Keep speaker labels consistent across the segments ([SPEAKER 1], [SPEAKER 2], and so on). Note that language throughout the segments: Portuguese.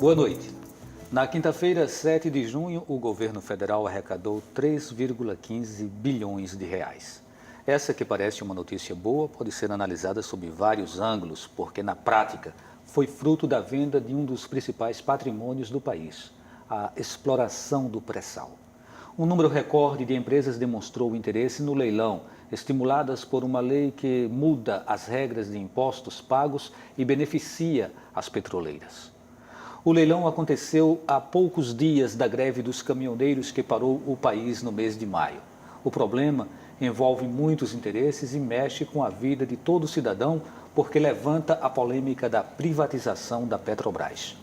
[SPEAKER 1] Boa noite. Na quinta-feira, 7 de junho, o governo federal arrecadou 3,15 bilhões de reais. Essa que parece uma notícia boa pode ser analisada sob vários ângulos, porque na prática foi fruto da venda de um dos principais patrimônios do país, a exploração do pré-sal. Um número recorde de empresas demonstrou interesse no leilão, estimuladas por uma lei que muda as regras de impostos pagos e beneficia as petroleiras. O leilão aconteceu há poucos dias da greve dos caminhoneiros que parou o país no mês de maio. O problema envolve muitos interesses e mexe com a vida de todo cidadão porque levanta a polêmica da privatização da Petrobras.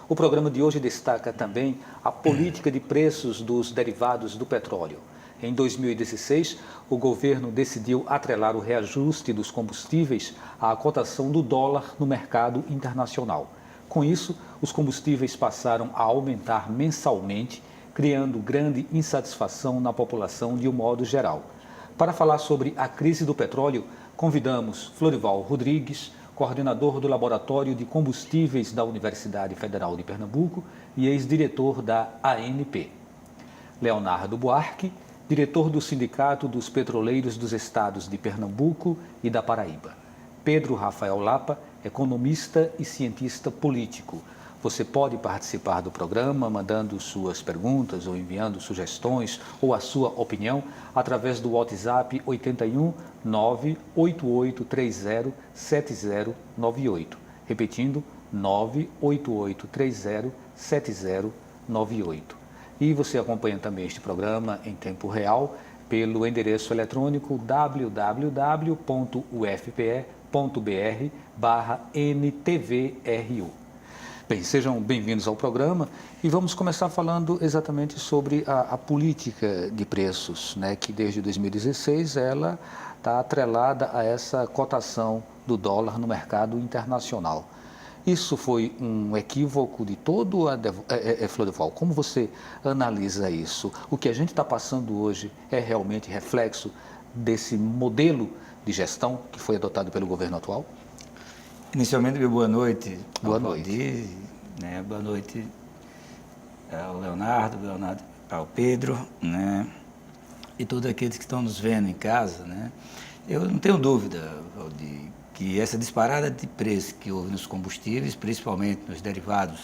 [SPEAKER 1] O programa de hoje destaca também a política de preços dos derivados do petróleo. Em 2016, o governo decidiu atrelar o reajuste dos combustíveis à cotação do dólar no mercado internacional. Com isso, os combustíveis passaram a aumentar mensalmente, criando grande insatisfação na população de um modo geral. Para falar sobre a crise do petróleo, convidamos Florival Rodrigues, coordenador do Laboratório de Combustíveis da Universidade Federal de Pernambuco e ex-diretor da ANP. Leonardo Buarque, diretor do Sindicato dos Petroleiros dos Estados de Pernambuco e da Paraíba. Pedro Rafael Lapa, economista e cientista político. Você pode participar do programa mandando suas perguntas ou enviando sugestões ou a sua opinião através do WhatsApp 81 98830 7098. Repetindo, 98830 7098. E você acompanha também este programa em tempo real pelo endereço eletrônico www.ufpe.br/NTVRU. Bem, sejam bem-vindos ao programa e vamos começar falando exatamente sobre a política de preços, né, que desde 2016 ela está atrelada a essa cotação do dólar no mercado internacional. Isso foi um equívoco de todo a Florival. Como você analisa isso? O que a gente está passando hoje é realmente reflexo desse modelo de gestão que foi adotado pelo governo atual?
[SPEAKER 2] Inicialmente, boa noite.
[SPEAKER 1] Boa noite.
[SPEAKER 2] Valdir, né? Boa noite ao Leonardo, ao Pedro, né? E todos aqueles que estão nos vendo em casa, né? Eu não tenho dúvida, Valdir, que essa disparada de preço que houve nos combustíveis, principalmente nos derivados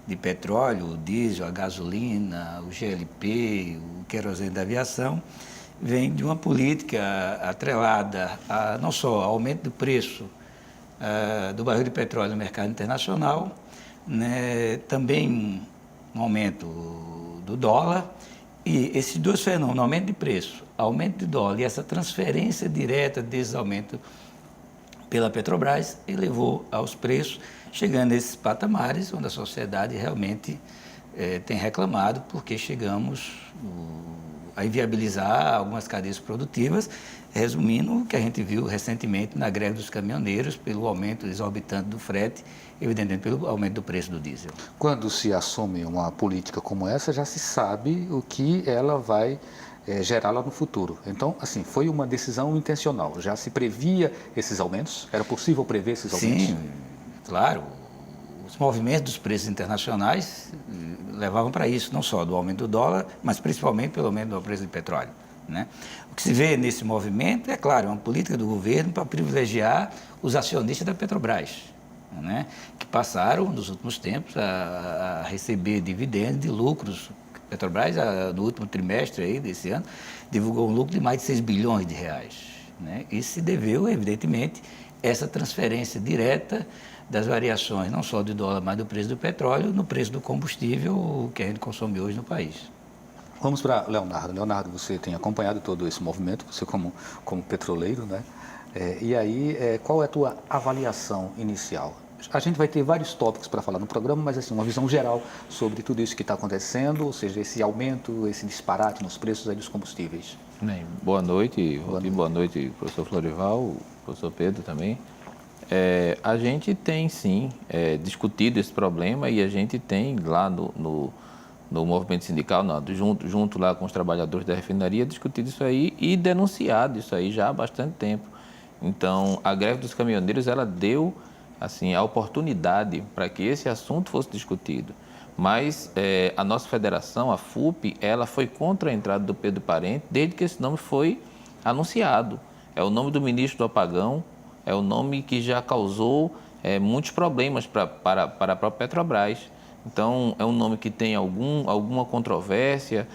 [SPEAKER 2] de petróleo, o diesel, a gasolina, o GLP, o querosene da aviação, vem de uma política atrelada a não só ao aumento do preço do barril de petróleo no mercado internacional, né, também um aumento do dólar, e esses dois fenômenos, aumento de preço, aumento de dólar e essa transferência direta desse aumento pela Petrobras, elevou aos preços, chegando a esses patamares onde a sociedade realmente tem reclamado, porque chegamos a inviabilizar algumas cadeias produtivas, resumindo o que a gente viu recentemente na greve dos caminhoneiros, pelo aumento exorbitante do frete, evidentemente pelo aumento do preço do diesel.
[SPEAKER 1] Quando se assume uma política como essa, já se sabe o que ela vai gerar lá no futuro. Então, assim, foi uma decisão intencional. Já se previa esses aumentos? Era possível prever esses aumentos?
[SPEAKER 2] Sim, claro. Os movimentos dos preços internacionais levavam para isso, não só do aumento do dólar, mas principalmente pelo aumento do preço do petróleo, né? O que se vê nesse movimento é, claro, uma política do governo para privilegiar os acionistas da Petrobras, né? Que passaram, nos últimos tempos, a receber dividendos de lucros. A Petrobras, no último trimestre aí desse ano, divulgou um lucro de mais de 6 bilhões de reais, né? Isso se deveu, evidentemente, a essa transferência direta das variações, não só do dólar, mas do preço do petróleo, no preço do combustível que a gente consome hoje no país.
[SPEAKER 1] Vamos para Leonardo. Leonardo, você tem acompanhado todo esse movimento, você como petroleiro, né? E aí, qual é a tua avaliação inicial? A gente vai ter vários tópicos para falar no programa, mas assim, uma visão geral sobre tudo isso que está acontecendo, ou seja, esse aumento, esse disparate nos preços aí dos combustíveis.
[SPEAKER 3] Bem, boa noite, boa noite, professor Florival, professor Pedro também. A gente tem sim discutido esse problema e a gente tem lá no movimento sindical, junto lá com os trabalhadores da refinaria, discutido isso aí e denunciado isso aí já há bastante tempo. Então, a greve dos caminhoneiros, ela deu assim, a oportunidade para que esse assunto fosse discutido. Mas a nossa federação, a FUP, ela foi contra a entrada do Pedro Parente desde que esse nome foi anunciado. É o nome do ministro do apagão, é o nome que já causou muitos problemas para a própria Petrobras. Então, é um nome que tem alguma controvérsia,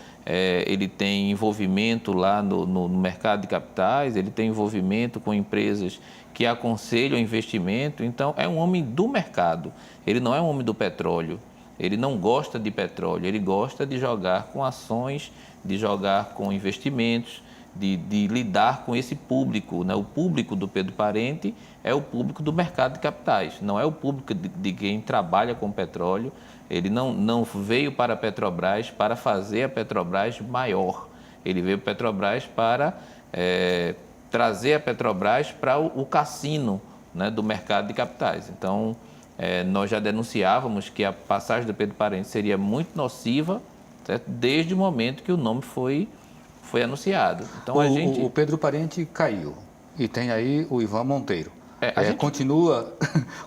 [SPEAKER 3] ele tem envolvimento lá no mercado de capitais, ele tem envolvimento com empresas que aconselham investimento. Então, é um homem do mercado, ele não é um homem do petróleo. Ele não gosta de petróleo, ele gosta de jogar com ações, de jogar com investimentos, de lidar com esse público, né? O público do Pedro Parente é o público do mercado de capitais, não é o público de quem trabalha com petróleo. Ele não veio para a Petrobras para fazer a Petrobras maior. Ele veio para a Petrobras para trazer a Petrobras para o cassino, né, do mercado de capitais. Então, nós já denunciávamos que a passagem do Pedro Parente seria muito nociva, certo? Desde o momento que o nome foi anunciado. Então,
[SPEAKER 1] o Pedro Parente caiu e tem aí o Ivan Monteiro.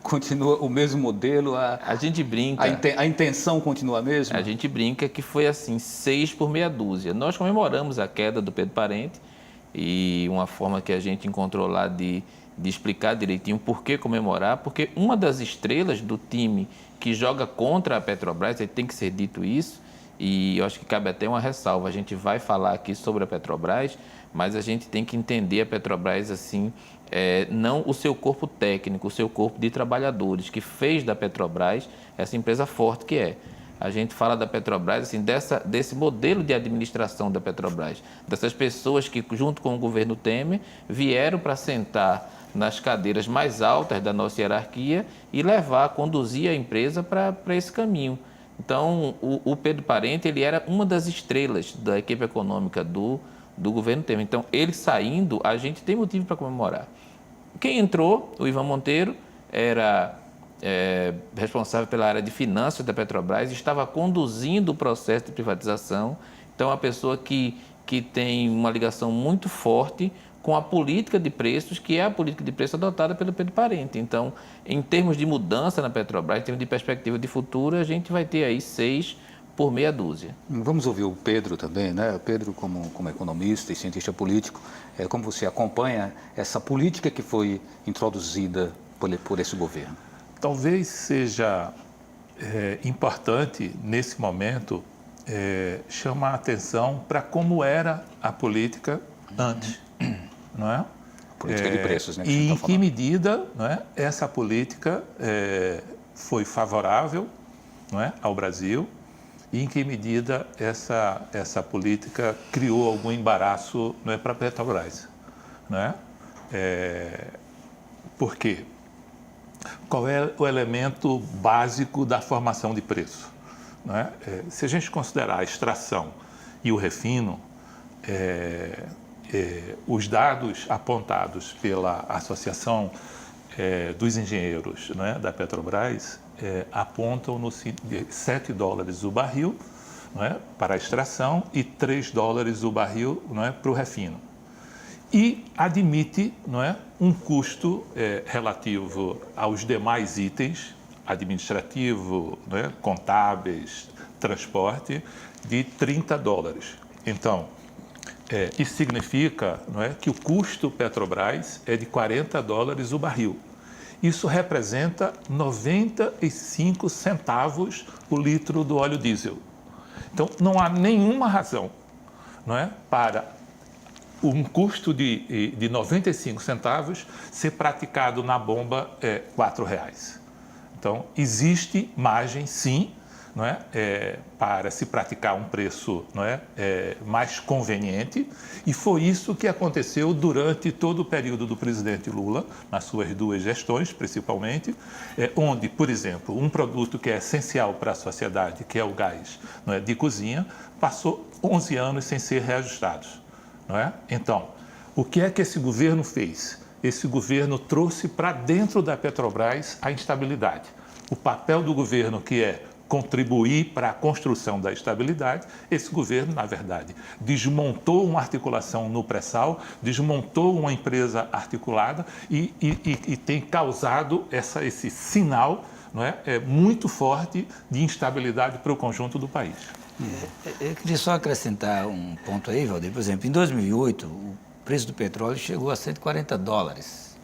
[SPEAKER 1] Continua o mesmo modelo?
[SPEAKER 3] A gente brinca.
[SPEAKER 1] A intenção continua a mesma?
[SPEAKER 3] A gente brinca que foi assim, 6 por meia dúzia. Nós comemoramos a queda do Pedro Parente e uma forma que a gente encontrou lá de explicar direitinho por que comemorar, porque uma das estrelas do time que joga contra a Petrobras, tem que ser dito isso, e eu acho que cabe até uma ressalva, a gente vai falar aqui sobre a Petrobras, mas a gente tem que entender a Petrobras assim, não o seu corpo técnico, o seu corpo de trabalhadores, que fez da Petrobras essa empresa forte que é. A gente fala da Petrobras, assim, desse modelo de administração da Petrobras, dessas pessoas que, junto com o governo Temer, vieram para sentar nas cadeiras mais altas da nossa hierarquia e conduzir a empresa para esse caminho. Então, o Pedro Parente, ele era uma das estrelas da equipe econômica do governo Temer. Então, ele saindo, a gente tem motivo para comemorar. Quem entrou, o Ivan Monteiro, era responsável pela área de finanças da Petrobras, estava conduzindo o processo de privatização. Então, é uma pessoa que tem uma ligação muito forte com a política de preços, que é a política de preço adotada pelo Pedro Parente. Então, em termos de mudança na Petrobras, em termos de perspectiva de futuro, a gente vai ter aí 6 por meia dúzia.
[SPEAKER 1] Vamos ouvir o Pedro também, né? O Pedro, como economista e cientista político, como você acompanha essa política que foi introduzida por esse governo?
[SPEAKER 4] Talvez seja importante, nesse momento, chamar a atenção para como era a política antes, não é?
[SPEAKER 1] Política de preços, né?
[SPEAKER 4] E em que medida, não é, essa política foi favorável, não é, ao Brasil, e em que medida essa política criou algum embaraço, não é, para a Petrobras, não é? Por quê? Qual é o elemento básico da formação de preço? Não é? Se a gente considerar a extração e o refino, os dados apontados pela Associação dos Engenheiros, não é, da Petrobras apontam no $7 o barril, não é, para a extração e $3 o barril, não é, para o refino. E admite, não é, um custo relativo aos demais itens, administrativo, não é, contábeis, transporte, de $30. Então, isso significa, não é, que o custo Petrobras é de $40 o barril. Isso representa 95 centavos o litro do óleo diesel. Então, não há nenhuma razão, não é, para um custo de 95 centavos ser praticado na bomba R$4. Então, existe margem, sim, não é, para se praticar um preço, não é, mais conveniente, e foi isso que aconteceu durante todo o período do presidente Lula, nas suas 2 gestões, principalmente, onde, por exemplo, um produto que é essencial para a sociedade, que é o gás, não é, de cozinha, passou 11 anos sem ser reajustado. Não é? Então, o que é que esse governo fez? Esse governo trouxe para dentro da Petrobras a instabilidade. O papel do governo, que é contribuir para a construção da estabilidade, esse governo, na verdade, desmontou uma articulação no pré-sal, desmontou uma empresa articulada e tem causado esse sinal, não é, muito forte de instabilidade para o conjunto do país.
[SPEAKER 2] Eu queria só acrescentar um ponto aí, Valdir. Por exemplo, em 2008, o preço do petróleo chegou a $140,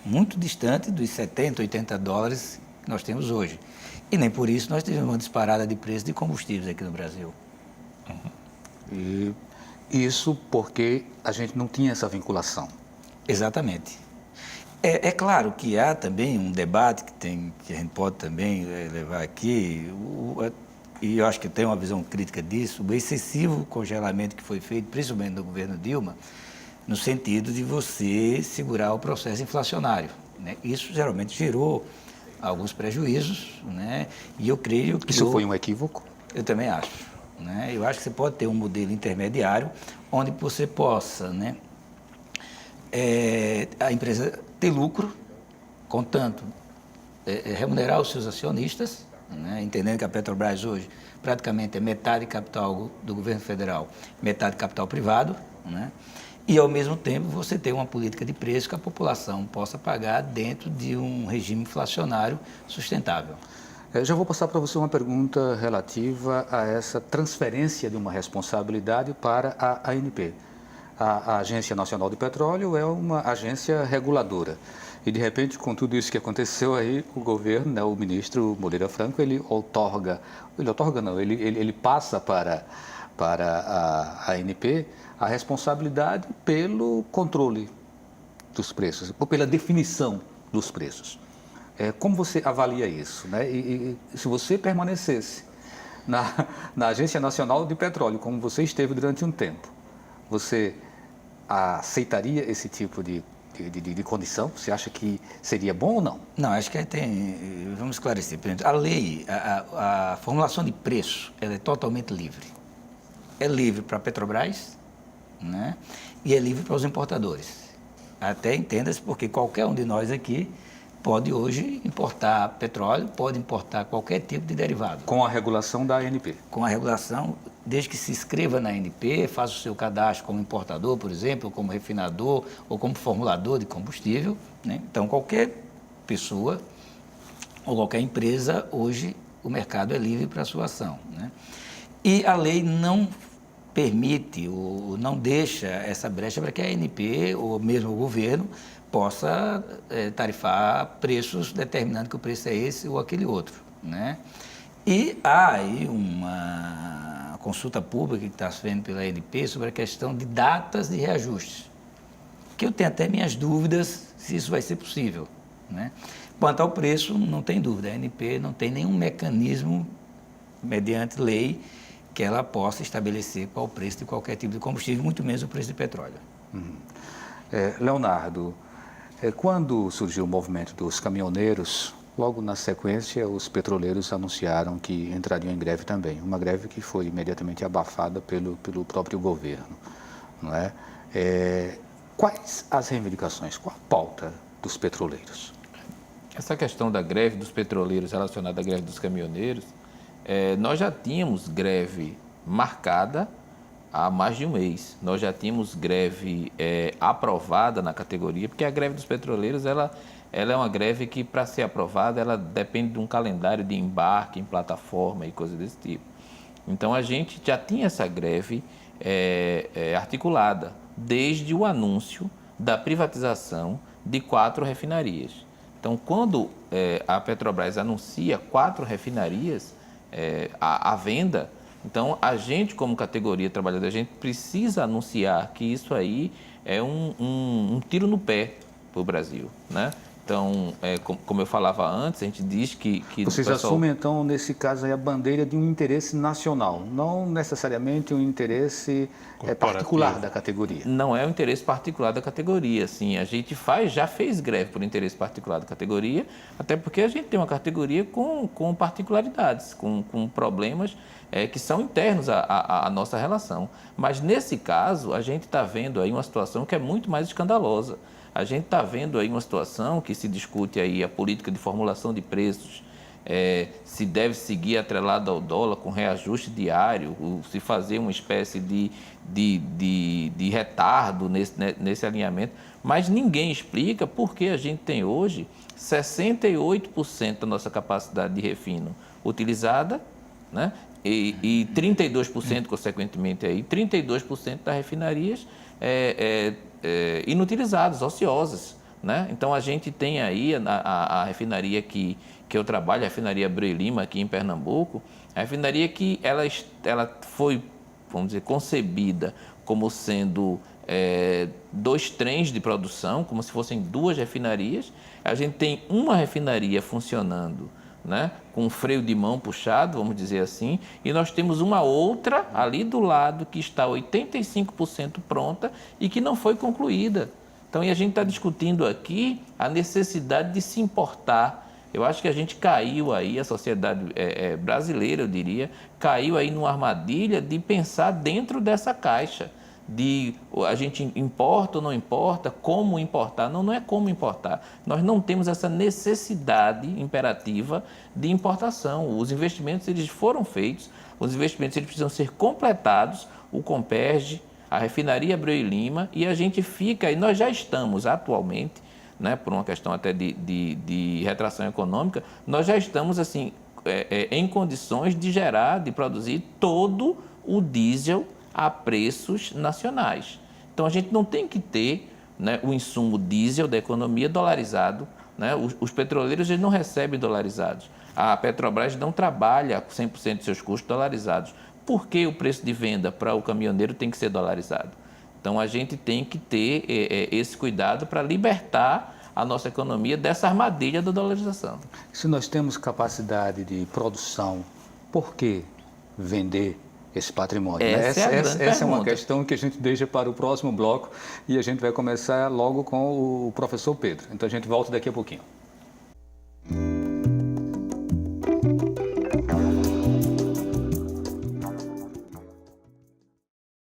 [SPEAKER 2] muito distante dos 70, 80 dólares que nós temos hoje. E nem por isso nós tivemos uma disparada de preço de combustíveis aqui no Brasil.
[SPEAKER 1] E isso porque a gente não tinha essa vinculação.
[SPEAKER 2] Exatamente. É claro que há também um debate que a gente pode também levar aqui, e eu acho que tem uma visão crítica disso, o excessivo congelamento que foi feito, principalmente no governo Dilma, no sentido de você segurar o processo inflacionário, né? Isso geralmente gerou alguns prejuízos, né? E eu creio que...
[SPEAKER 1] Isso foi um equívoco?
[SPEAKER 2] Eu também acho, né? Eu acho que você pode ter um modelo intermediário onde você possa, né, a empresa ter lucro, contanto remunerar os seus acionistas, né? Entendendo que a Petrobras hoje praticamente é metade capital do governo federal, metade capital privado, né? E, ao mesmo tempo, você ter uma política de preço que a população possa pagar dentro de um regime inflacionário sustentável.
[SPEAKER 1] Já vou passar para você uma pergunta relativa a essa transferência de uma responsabilidade para a ANP. A Agência Nacional de Petróleo é uma agência reguladora. E, de repente, com tudo isso que aconteceu aí, o governo, né, o ministro Moreira Franco, ele passa para a ANP a responsabilidade pelo controle dos preços, ou pela definição dos preços. Como você avalia isso, né? E se você permanecesse na Agência Nacional de Petróleo, como você esteve durante um tempo, você aceitaria esse tipo de condição? Você acha que seria bom ou não?
[SPEAKER 2] Não, acho que vamos esclarecer. A lei, a formulação de preço, ela é totalmente livre. É livre para a Petrobras, né? E é livre para os importadores. Até entenda-se porque qualquer um de nós aqui pode hoje importar petróleo, pode importar qualquer tipo de derivado.
[SPEAKER 1] Com a regulação da ANP?
[SPEAKER 2] Com a regulação, desde que se inscreva na ANP, faça o seu cadastro como importador, por exemplo, ou como refinador, ou como formulador de combustível, né? Então, qualquer pessoa ou qualquer empresa, hoje, o mercado é livre para a sua ação, né? E a lei não permite ou não deixa essa brecha para que a ANP ou mesmo o governo possa tarifar preços determinando que o preço é esse ou aquele outro, né? E há aí uma consulta pública que está sendo pela ANP sobre a questão de datas de reajustes, que eu tenho até minhas dúvidas se isso vai ser possível, né? Quanto ao preço, não tem dúvida, a ANP não tem nenhum mecanismo mediante lei que ela possa estabelecer qual o preço de qualquer tipo de combustível, muito menos o preço de petróleo.
[SPEAKER 1] Leonardo, quando surgiu o movimento dos caminhoneiros, logo na sequência os petroleiros anunciaram que entrariam em greve também, uma greve que foi imediatamente abafada pelo próprio governo, não é? Quais as reivindicações, qual a pauta dos petroleiros?
[SPEAKER 3] Essa questão da greve dos petroleiros relacionada à greve dos caminhoneiros, nós já tínhamos greve marcada há mais de um mês. Nós já tínhamos greve aprovada na categoria, porque a greve dos petroleiros ela é uma greve que, para ser aprovada, ela depende de um calendário de embarque em plataforma e coisas desse tipo. Então, a gente já tinha essa greve articulada desde o anúncio da privatização de 4 refinarias. Então, quando a Petrobras anuncia 4 refinarias à venda, então a gente, como categoria trabalhadora, a gente precisa anunciar que isso aí é um tiro no pé para o Brasil, né? Então, como eu falava antes, a gente diz que
[SPEAKER 1] Vocês assumem, então, nesse caso, aí, a bandeira de um interesse nacional, não necessariamente um interesse particular da categoria.
[SPEAKER 3] Não é um interesse particular da categoria, sim. A gente já fez greve por interesse particular da categoria, até porque a gente tem uma categoria com particularidades, com problemas que são internos à nossa relação. Mas, nesse caso, a gente está vendo aí uma situação que é muito mais escandalosa. A gente está vendo aí uma situação que se discute aí a política de formulação de preços se deve seguir atrelado ao dólar com reajuste diário, se fazer uma espécie de retardo nesse alinhamento, mas ninguém explica por que a gente tem hoje 68% da nossa capacidade de refino utilizada, né? E 32%, consequentemente, aí, 32% das refinarias inutilizadas, ociosas. Né? Então, a gente tem aí a refinaria que eu trabalho, a refinaria Abreu e Lima, aqui em Pernambuco, a refinaria que ela foi, vamos dizer, concebida como sendo 2 trens de produção, como se fossem 2 refinarias. A gente tem uma refinaria funcionando, né, com freio de mão puxado, vamos dizer assim, e nós temos uma outra ali do lado que está 85% pronta e que não foi concluída. Então, e a gente está discutindo aqui a necessidade de se importar. Eu acho que a gente caiu aí, a sociedade brasileira, eu diria, caiu aí numa armadilha de pensar dentro dessa caixa. A gente importa ou não importa, como importar. Não é como importar. Nós não temos essa necessidade imperativa de importação. Os investimentos eles foram feitos, os investimentos eles precisam ser completados, o Comperj, a refinaria Abreu e Lima, e a gente fica, e nós já estamos atualmente, né, por uma questão até de retração econômica, nós já estamos assim, em condições de produzir todo o diesel a preços nacionais. Então, a gente não tem que ter, né, o insumo diesel da economia dolarizado. Né? Os petroleiros eles não recebem dolarizados. A Petrobras não trabalha 100% de seus custos dolarizados. Por que o preço de venda para o caminhoneiro tem que ser dolarizado? Então, a gente tem que ter esse cuidado para libertar a nossa economia dessa armadilha da dolarização.
[SPEAKER 1] Se nós temos capacidade de produção, por que vender esse patrimônio? Essa é uma questão que a gente deixa para o próximo bloco e a gente vai começar logo com o professor Pedro. Então a gente volta daqui a pouquinho.